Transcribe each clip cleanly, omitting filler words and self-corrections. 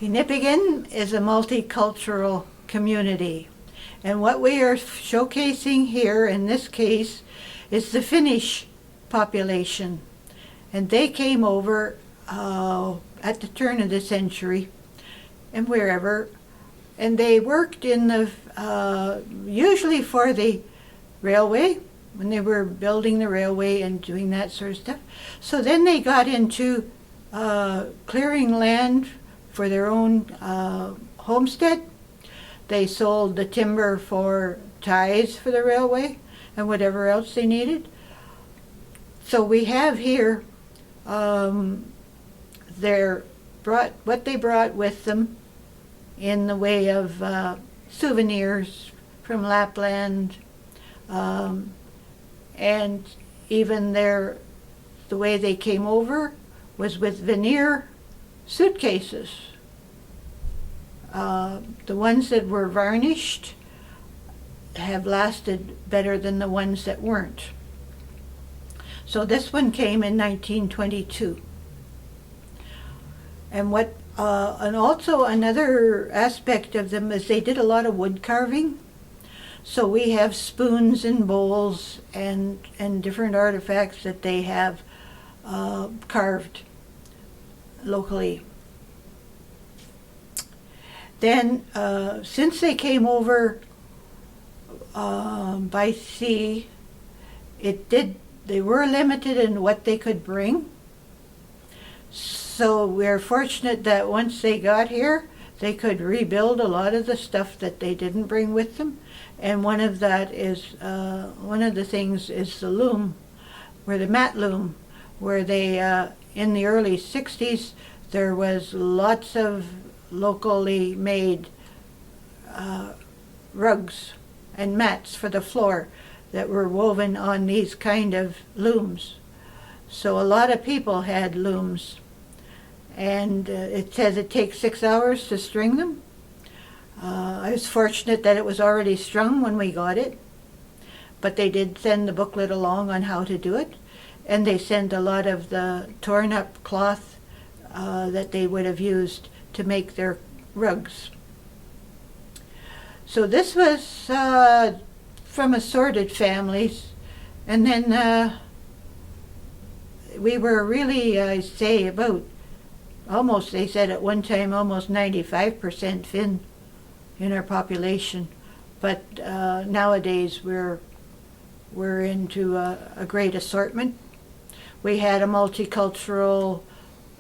Nipigon is a multicultural community, and what we are showcasing here in this case is the Finnish population, and they came over at the turn of the century and wherever, and they worked in the usually for the railway when they were building the railway and doing that sort of stuff. So then they got into clearing land for their own homestead. They sold the timber for ties for the railway and whatever else they needed. So we have here what they brought with them in the way of souvenirs from Lapland, and even the way they came over was with veneer suitcases. The ones that were varnished have lasted better than the ones that weren't. So this one came in 1922. And and also another aspect of them is they did a lot of wood carving. So we have spoons and bowls and different artifacts that they have carved locally. Then, since they came over by sea, they were limited in what they could bring. So we're fortunate that once they got here, they could rebuild a lot of the stuff that they didn't bring with them. And one of the things is the loom, the mat loom, where they, in the early 60s, there was lots of locally made rugs and mats for the floor that were woven on these kind of looms. So a lot of people had looms, and it says it takes 6 hours to string them. I was fortunate that it was already strung when we got it, but they did send the booklet along on how to do it, and they sent a lot of the torn up cloth that they would have used to make their rugs. So this was from assorted families, and then we were really, I say, about almost, they said at one time, almost 95% Finn in our population. But nowadays we're into a great assortment. We had a multicultural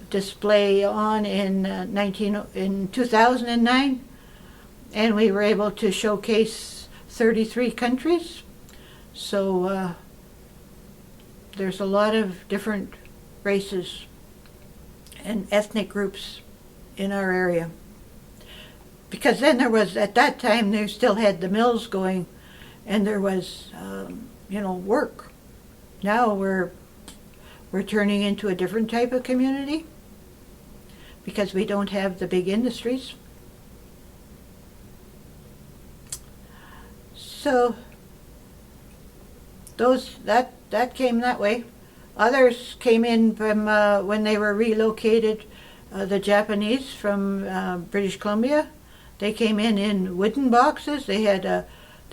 display on in 2009, and we were able to showcase 33 countries. So there's a lot of different races and ethnic groups in our area. Because then there was, at that time, they still had the mills going, and there was, work. Now we're turning into a different type of community because we don't have the big industries. So that came that way. Others came in from when they were relocated. The Japanese from British Columbia, they came in wooden boxes. They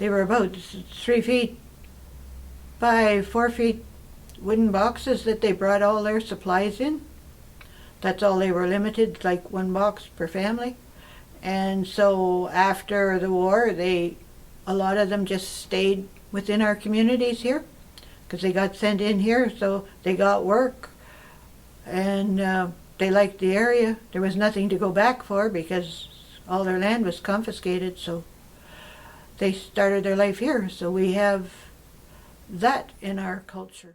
were about 3 feet by 4 feet wooden boxes that they brought all their supplies in. That's all they were limited, like 1 box per family. And so after the war, a lot of them just stayed within our communities here because they got sent in here, so they got work, and they liked the area. There was nothing to go back for because all their land was confiscated, so they started their life here. So we have that in our culture.